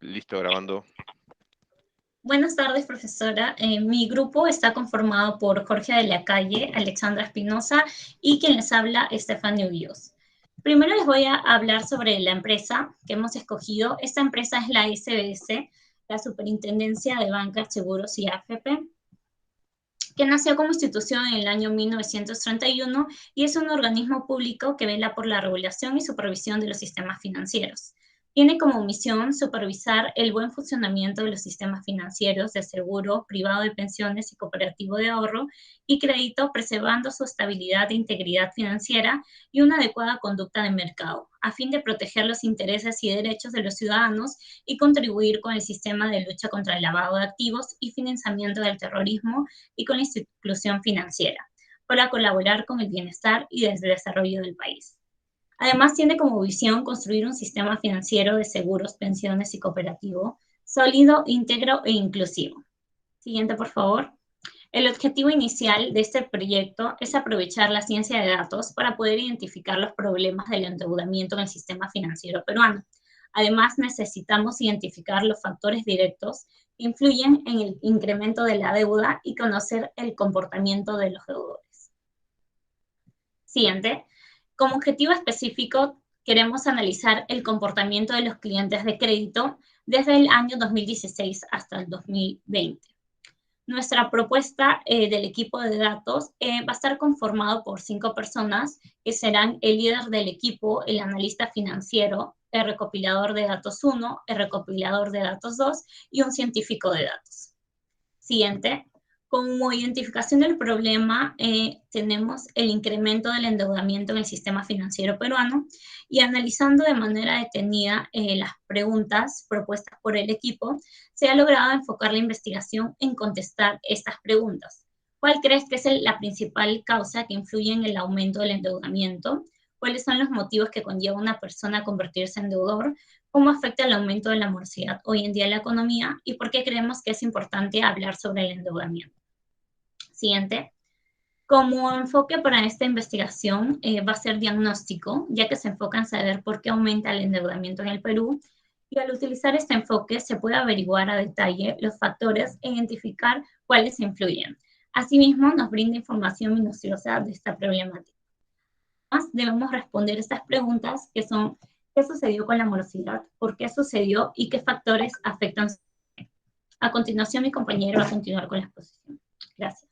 Listo, grabando. Buenas tardes, profesora. Mi grupo está conformado por Jorge de la Calle, Alexandra Espinosa y quien les habla, Estefanía Ulloz. Primero les voy a hablar sobre la empresa que hemos escogido. Esta empresa es la SBS, la Superintendencia de Bancas, Seguros y AFP, que nació como institución en el año 1931 y es un organismo público que vela por la regulación y supervisión de los sistemas financieros. Tiene como misión supervisar el buen funcionamiento de los sistemas financieros de seguro, privado de pensiones y cooperativo de ahorro y crédito, preservando su estabilidad e integridad financiera y una adecuada conducta de mercado, a fin de proteger los intereses y derechos de los ciudadanos y contribuir con el sistema de lucha contra el lavado de activos y financiamiento del terrorismo y con la inclusión financiera, para colaborar con el bienestar y el desarrollo del país. Además, tiene como visión construir un sistema financiero de seguros, pensiones y cooperativo sólido, íntegro e inclusivo. Siguiente, por favor. El objetivo inicial de este proyecto es aprovechar la ciencia de datos para poder identificar los problemas del endeudamiento en el sistema financiero peruano. Además, necesitamos identificar los factores directos que influyen en el incremento de la deuda y conocer el comportamiento de los deudores. Siguiente. Como objetivo específico, queremos analizar el comportamiento de los clientes de crédito desde el año 2016 hasta el 2020. Nuestra propuesta del equipo de datos va a estar conformado por 5 personas que serán el líder del equipo, el analista financiero, el recopilador de datos 1, el recopilador de datos 2 y un científico de datos. Siguiente. Como identificación del problema, tenemos el incremento del endeudamiento en el sistema financiero peruano y analizando de manera detenida las preguntas propuestas por el equipo, se ha logrado enfocar la investigación en contestar estas preguntas. ¿Cuál crees que es la principal causa que influye en el aumento del endeudamiento? ¿Cuáles son los motivos que conlleva a una persona a convertirse en deudor? ¿Cómo afecta el aumento de la morosidad hoy en día en la economía? ¿Y por qué creemos que es importante hablar sobre el endeudamiento? Siguiente. Como enfoque para esta investigación va a ser diagnóstico, ya que se enfoca en saber por qué aumenta el endeudamiento en el Perú. Y al utilizar este enfoque se puede averiguar a detalle los factores e identificar cuáles influyen. Asimismo, nos brinda información minuciosa de esta problemática. Además, debemos responder estas preguntas que son: ¿qué sucedió con la morosidad? ¿Por qué sucedió? ¿Y qué factores afectan? A continuación, mi compañero va a continuar con la exposición. Gracias.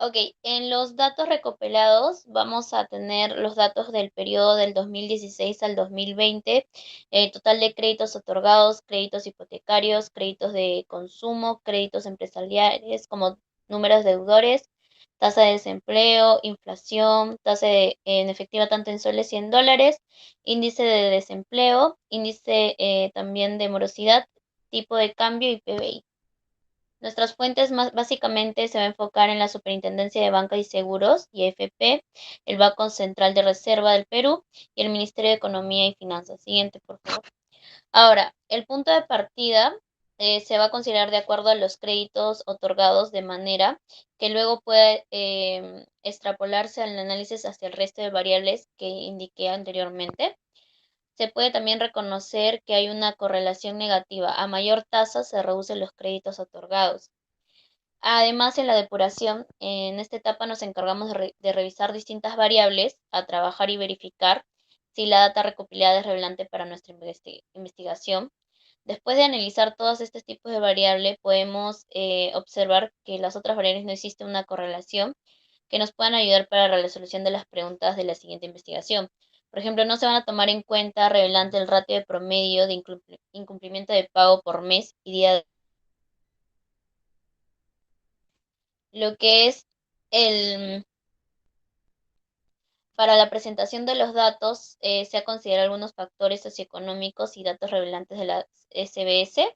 Ok, en los datos recopilados vamos a tener los datos del periodo del 2016 al 2020, el total de créditos otorgados, créditos hipotecarios, créditos de consumo, créditos empresariales como números de deudores, tasa de desempleo, inflación, en efectiva tanto en soles y en dólares, índice de desempleo, índice también de morosidad, tipo de cambio y PBI. Nuestras fuentes más básicamente se va a enfocar en la Superintendencia de Banca y Seguros, IFP, el Banco Central de Reserva del Perú y el Ministerio de Economía y Finanzas. Siguiente, por favor. Ahora, el punto de partida se va a considerar de acuerdo a los créditos otorgados de manera que luego pueda extrapolarse al análisis hacia el resto de variables que indiqué anteriormente. Se puede también reconocer que hay una correlación negativa. A mayor tasa se reducen los créditos otorgados. Además, en la depuración, en esta etapa nos encargamos de revisar distintas variables, a trabajar y verificar si la data recopilada es relevante para nuestra investigación. Después de analizar todos estos tipos de variables, podemos observar que las otras variables no existe una correlación que nos puedan ayudar para la resolución de las preguntas de la siguiente investigación. Por ejemplo, no se van a tomar en cuenta relevante el ratio de promedio de incumplimiento de pago por mes y día de lo que es el para la presentación de los datos se ha considerado algunos factores socioeconómicos y datos revelantes de la SBS,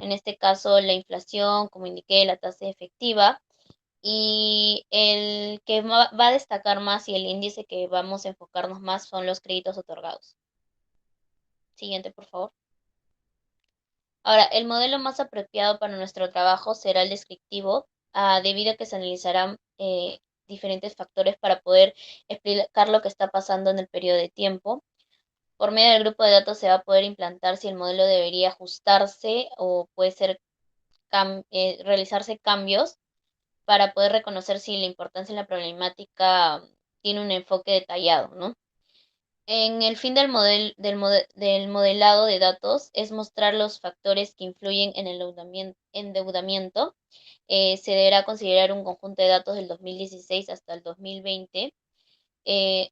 en este caso la inflación, como indiqué, la tasa efectiva, y el que va a destacar más y el índice que vamos a enfocarnos más son los créditos otorgados. Siguiente, por favor. Ahora, el modelo más apropiado para nuestro trabajo será el descriptivo, debido a que se analizarán diferentes factores para poder explicar lo que está pasando en el periodo de tiempo. Por medio del grupo de datos se va a poder implantar si el modelo debería ajustarse o puede ser realizarse cambios para poder reconocer si la importancia de la problemática tiene un enfoque detallado, ¿no? En el fin del modelado de datos es mostrar los factores que influyen en el endeudamiento. Se deberá considerar un conjunto de datos del 2016 hasta el 2020.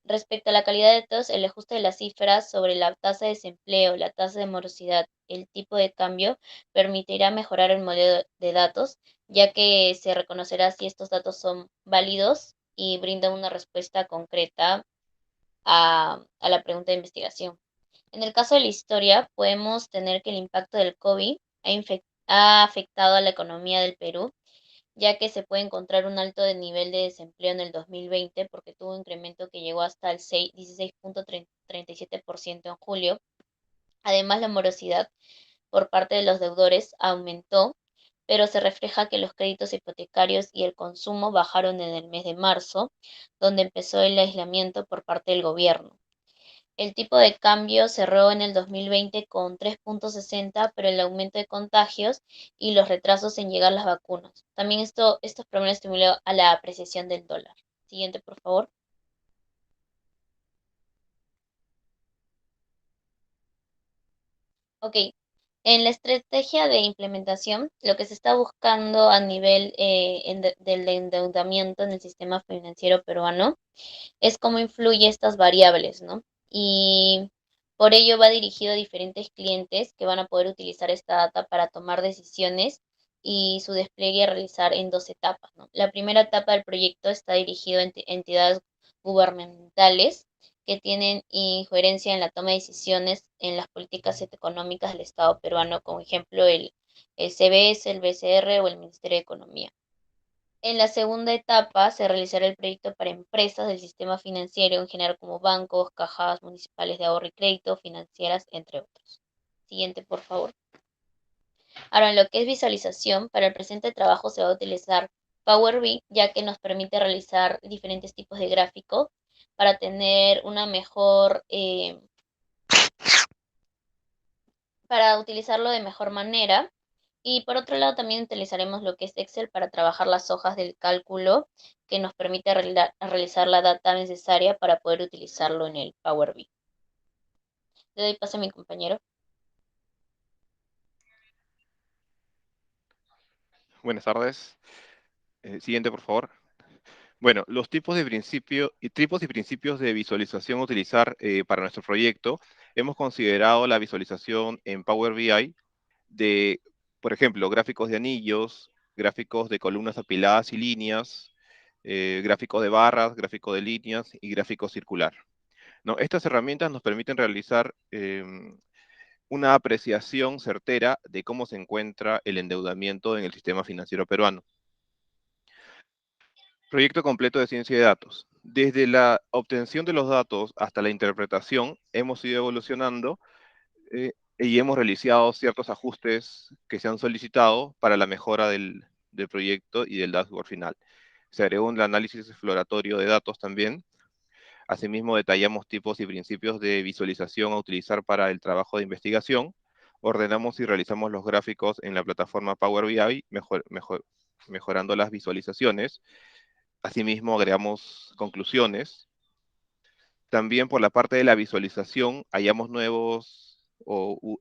Respecto a la calidad de datos, el ajuste de las cifras sobre la tasa de desempleo, la tasa de morosidad, el tipo de cambio, permitirá mejorar el modelo de datos, ya que se reconocerá si estos datos son válidos y brindan una respuesta concreta a la pregunta de investigación. En el caso de la historia, podemos tener que el impacto del COVID ha afectado a la economía del Perú, ya que se puede encontrar un alto de nivel de desempleo en el 2020 porque tuvo un incremento que llegó hasta el 16,37% en julio. Además, la morosidad por parte de los deudores aumentó, pero se refleja que los créditos hipotecarios y el consumo bajaron en el mes de marzo, donde empezó el aislamiento por parte del gobierno. El tipo de cambio cerró en el 2020 con 3,60, pero el aumento de contagios y los retrasos en llegar las vacunas. También estos problemas estimuló a la apreciación del dólar. Siguiente, por favor. Ok, en la estrategia de implementación, lo que se está buscando a nivel del endeudamiento en el sistema financiero peruano es cómo influye estas variables, ¿no? Y por ello va dirigido a diferentes clientes que van a poder utilizar esta data para tomar decisiones y su despliegue a realizar en dos etapas, ¿no? La primera etapa del proyecto está dirigido a entidades gubernamentales que tienen injerencia en la toma de decisiones en las políticas económicas del Estado peruano, como ejemplo el CBS, el BCR o el Ministerio de Economía. En la segunda etapa se realizará el proyecto para empresas del sistema financiero en general como bancos, cajas municipales de ahorro y crédito, financieras, entre otros. Siguiente, por favor. Ahora, en lo que es visualización, para el presente trabajo se va a utilizar Power BI, ya que nos permite realizar diferentes tipos de gráficos para tener una mejor, para utilizarlo de mejor manera. Y por otro lado, también utilizaremos lo que es Excel para trabajar las hojas del cálculo que nos permite realizar la data necesaria para poder utilizarlo en el Power BI. Le doy paso a mi compañero. Buenas tardes. Siguiente, por favor. Bueno, los tipos y principios de visualización a utilizar para nuestro proyecto, hemos considerado la visualización en Power BI de, por ejemplo, gráficos de anillos, gráficos de columnas apiladas y líneas, gráficos de barras, gráfico de líneas y gráfico circular. ¿No? Estas herramientas nos permiten realizar una apreciación certera de cómo se encuentra el endeudamiento en el sistema financiero peruano. Proyecto completo de ciencia de datos. Desde la obtención de los datos hasta la interpretación, hemos ido evolucionando y hemos realizado ciertos ajustes que se han solicitado para la mejora del proyecto y del dashboard final. Se agregó un análisis exploratorio de datos también. Asimismo, detallamos tipos y principios de visualización a utilizar para el trabajo de investigación. Ordenamos y realizamos los gráficos en la plataforma Power BI, mejorando las visualizaciones. Asimismo, agregamos conclusiones. También por la parte de la visualización,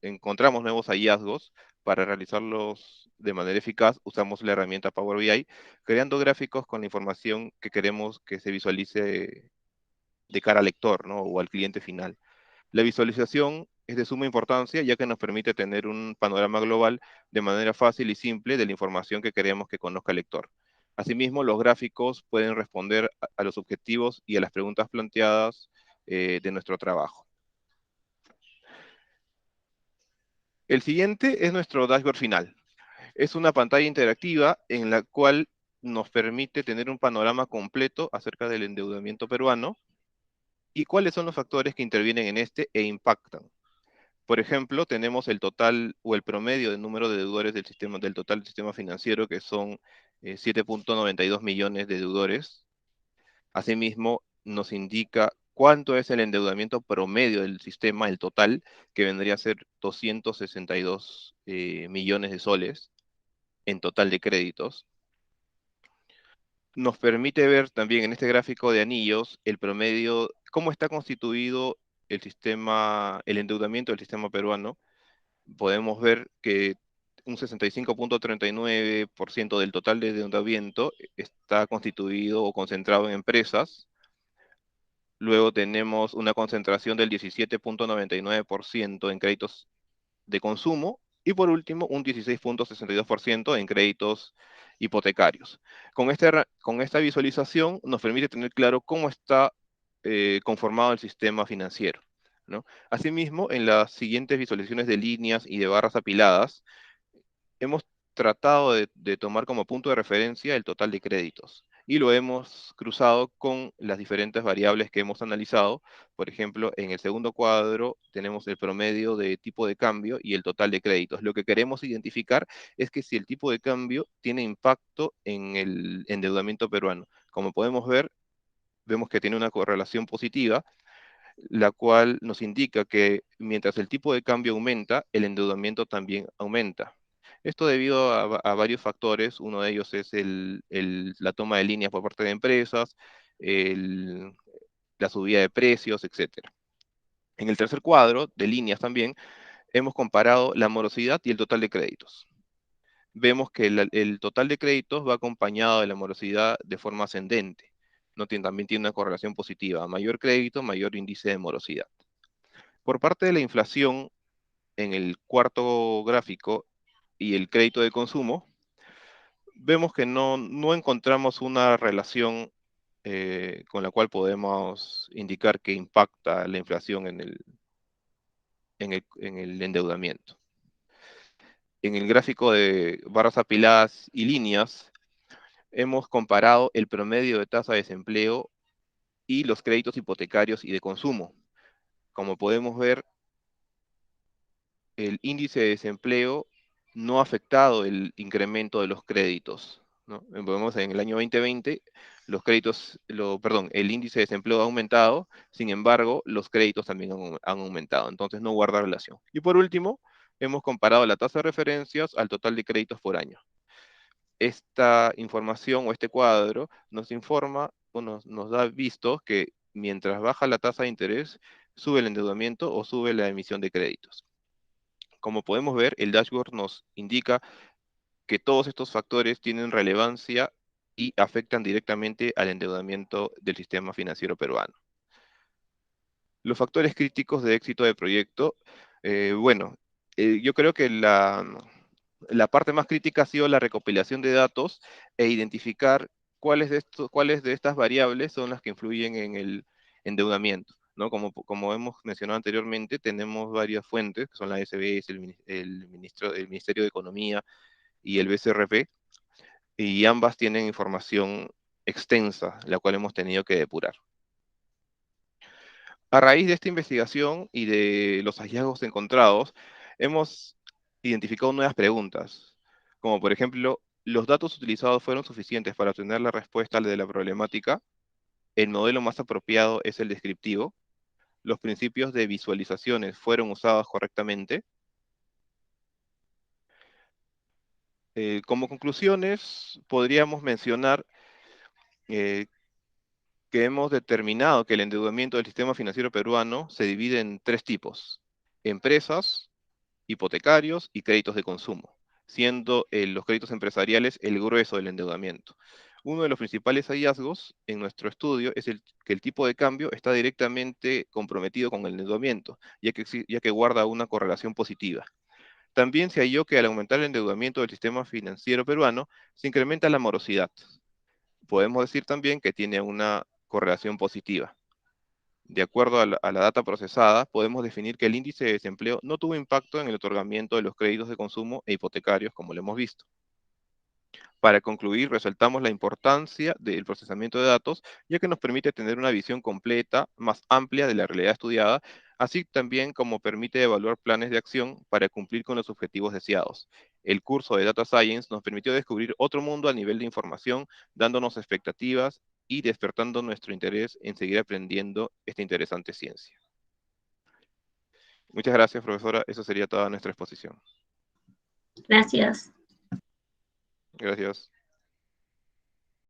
encontramos nuevos hallazgos. Para realizarlos de manera eficaz, usamos la herramienta Power BI, creando gráficos con la información que queremos que se visualice de cara al lector, ¿no? O al cliente final. La visualización es de suma importancia, ya que nos permite tener un panorama global de manera fácil y simple de la información que queremos que conozca el lector. Asimismo, los gráficos pueden responder a los objetivos y a las preguntas planteadas de nuestro trabajo. El siguiente es nuestro dashboard final. Es una pantalla interactiva en la cual nos permite tener un panorama completo acerca del endeudamiento peruano y cuáles son los factores que intervienen en este e impactan. Por ejemplo, tenemos el total o el promedio de número de deudores del total del sistema financiero, que son 7,92 millones de deudores. Asimismo, nos indica cuánto es el endeudamiento promedio del sistema, el total, que vendría a ser 262 millones de soles en total de créditos. Nos permite ver también en este gráfico de anillos el promedio, cómo está constituido el sistema, el endeudamiento del sistema peruano. Podemos ver que un 65.39% del total de endeudamiento está constituido o concentrado en empresas. Luego tenemos una concentración del 17.99% en créditos de consumo y por último un 16.62% en créditos hipotecarios. Con esta visualización nos permite tener claro cómo está conformado el sistema financiero, ¿no? Asimismo, en las siguientes visualizaciones de líneas y de barras apiladas, hemos tratado de tomar como punto de referencia el total de créditos y lo hemos cruzado con las diferentes variables que hemos analizado. Por ejemplo, en el segundo cuadro tenemos el promedio de tipo de cambio y el total de créditos. Lo que queremos identificar es que si el tipo de cambio tiene impacto en el endeudamiento peruano. Como podemos ver, vemos que tiene una correlación positiva, la cual nos indica que mientras el tipo de cambio aumenta, el endeudamiento también aumenta. Esto debido a varios factores. Uno de ellos es la toma de líneas por parte de empresas, el- la subida de precios, etc. En el tercer cuadro, de líneas también, hemos comparado la morosidad y el total de créditos. Vemos que el total de créditos va acompañado de la morosidad de forma ascendente. También tiene una correlación positiva. A mayor crédito, mayor índice de morosidad. Por parte de la inflación, en el cuarto gráfico y el crédito de consumo, vemos que no encontramos una relación con la cual podemos indicar que impacta la inflación en el endeudamiento. En el gráfico de barras apiladas y líneas, hemos comparado el promedio de tasa de desempleo y los créditos hipotecarios y de consumo. Como podemos ver, el índice de desempleo no ha afectado el incremento de los créditos, ¿no? Vemos en el año 2020, los créditos, perdón, el índice de desempleo ha aumentado, sin embargo, los créditos también han aumentado, entonces no guarda relación. Y por último, hemos comparado la tasa de referencias al total de créditos por año. Esta información o este cuadro nos informa o nos da vistos que mientras baja la tasa de interés, sube el endeudamiento o sube la emisión de créditos. Como podemos ver, el dashboard nos indica que todos estos factores tienen relevancia y afectan directamente al endeudamiento del sistema financiero peruano. Los factores críticos de éxito del proyecto, bueno, yo creo que la parte más crítica ha sido la recopilación de datos e identificar cuáles de estas variables son las que influyen en el endeudamiento, ¿no? Como hemos mencionado anteriormente, tenemos varias fuentes, que son la SBS, el Ministerio de Economía y el BCRP, y ambas tienen información extensa, la cual hemos tenido que depurar. A raíz de esta investigación y de los hallazgos encontrados, hemos identificado nuevas preguntas, como por ejemplo, ¿los datos utilizados fueron suficientes para obtener la respuesta de la problemática? ¿El modelo más apropiado es el descriptivo? ¿Los principios de visualizaciones fueron usados correctamente? Como conclusiones, podríamos mencionar eh, que hemos determinado que el endeudamiento del sistema financiero peruano se divide en tres tipos: empresas, hipotecarios y créditos de consumo, siendo los créditos empresariales el grueso del endeudamiento. Uno de los principales hallazgos en nuestro estudio es que el tipo de cambio está directamente comprometido con el endeudamiento, ya que guarda una correlación positiva. También se halló que al aumentar el endeudamiento del sistema financiero peruano, se incrementa la morosidad. Podemos decir también que tiene una correlación positiva. De acuerdo a la data procesada, podemos definir que el índice de desempleo no tuvo impacto en el otorgamiento de los créditos de consumo e hipotecarios, como lo hemos visto. Para concluir, resaltamos la importancia del procesamiento de datos, ya que nos permite tener una visión completa, más amplia de la realidad estudiada, así también como permite evaluar planes de acción para cumplir con los objetivos deseados. El curso de Data Science nos permitió descubrir otro mundo a nivel de información, dándonos expectativas y despertando nuestro interés en seguir aprendiendo esta interesante ciencia. Muchas gracias, profesora. Eso sería toda nuestra exposición. Gracias. Gracias.